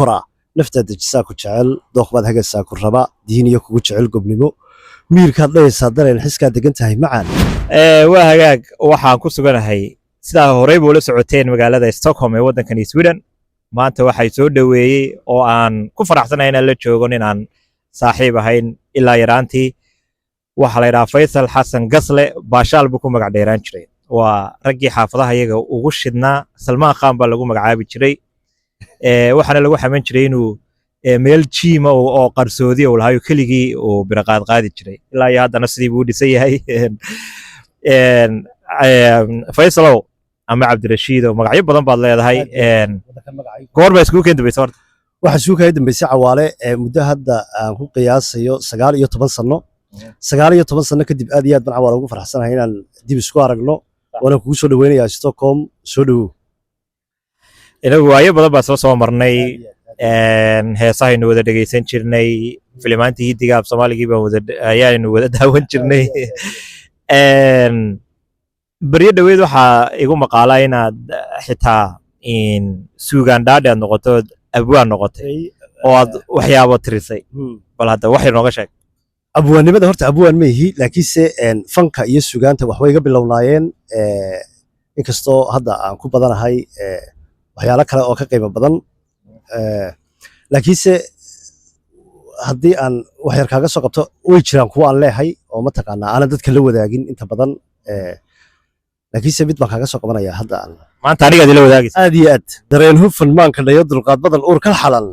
كرة نفتد جساكو جعل دوق بعد هجا ساكو الربا ديني يكو جعل قبنمو مير كان ليه صادر الحس كان دقنت هاي معان وهاجاج waxaan ku suganahay sida horey buu la socoteen magaalada Stockholm ee wadankan Sweden maanta waxay soo dhaweeyay oo aan ku faraxsanahay in la joogo inaan saaxiib ahayn ilaa yaraantii waxa la yiraahdaa Faisal Xasan Gasle baashaal buu ku magac dheeraan jiray waa raggii xaafadaha iyaga ugu shidnaa Salmaan Khan baa lagu magacaabi jiray waxaana lagu xaman jiray inuu meel jiima oo qarsoodi oo lahayo keligii oo biraqaad qaadi jiray ilaa haddana sidii buu dhisay yahay Faisalow ama Cabdirashiid oo magacyo badan baad leedahay goor ba isku keen dambeysay horta waxa isku keen dambeysay Cawaale muddo hadda aan ku qiyaasayo 19 sano 19 sano kadib aad iyo aad baan Cawaale ugu faraxsanahay inaan dib isku aragno wana kugu soo dhaweynayaa Stockholm soo dhaw inagu waayo badan baa soo marnay heesahaynu wada dhageysan jirnay filimaantii hidiga af Soomaaliga baan ayaanu wada daawan jirnay bariya dhaweed waxa igu maqaalaa inaad xitaa in suugaan dhaadheed noqoto abwaan noqotay oo aad waxyaabo tirisay bal hadda wax yar nooga sheeg abwaannimada horta abwaan ma yihi laakiinse fanka iyo suugaanta wax way iga bilownaayeen inkastoo hadda aan ku badanahay waxyaalo kale oo ka qiimo badan laakiinse haddii aan wax yar kaaga soo qabto way jiraan kuwa aan leeyahay oo ma taqaanaa aanan dadka la wadaagin inta badan laakiinse mid baan kaaga soo qabanayaa hadda aan maanta anigaad ila wadaagaysa aad iyo aad dareen hufan maanka dhayo dulqaad badan uur ka xalan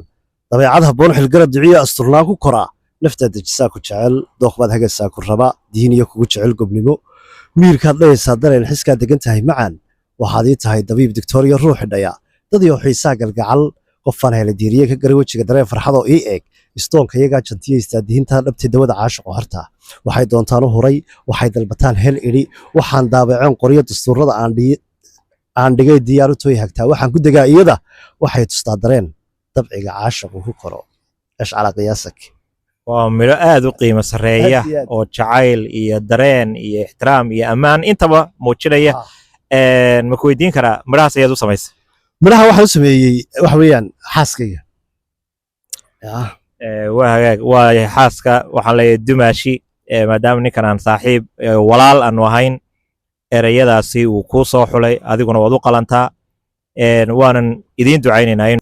dabeecad habboon xilgarad duciya asturnaan ku koraa naftaada jisaaku jecel dooq baad hagaysaa ku raba diin iyo kugu jecel gobnimo miirkaad dhayaysaa dareen xiskaa degan tahay macaan waxaad ii tahay dabiib dictoria ruuxi dhaya dad iyo xiisaa galgacal qofaan hele diiriye ka garay wejiga dareen farxadoo ii eeg istoonka iyagaa jantiyaystaa dihintaa dhabtay dawada caashiqo harta waxay doontaan u huray waxay dalbataan hel idhi waxaan daabaceen qoryo dastuurada aan dhigay diyaar u tooy hagtaa waxaan ku degaa iyada waxay tustaa dareen dabciga caashiqu ku koro ashcala qiyaasak waa miro aad u qiimo sareeya oo jacayl iyo dareen iyo ixtiraam iyo ammaan intaba muujinaya ma ku weydiin karaa midhahaas ayaad u samaysay midhaha waxaan u sameeyey waxa weeyaan xaaskayga waa hagaag waa xaaska waxaan leeyahay dumaashi maadaama ninkan aan saaxiib walaal aanu ahayn erayadaasi uu kuu soo xulay adiguna waad u qalantaa waanan idiin ducaynaynaa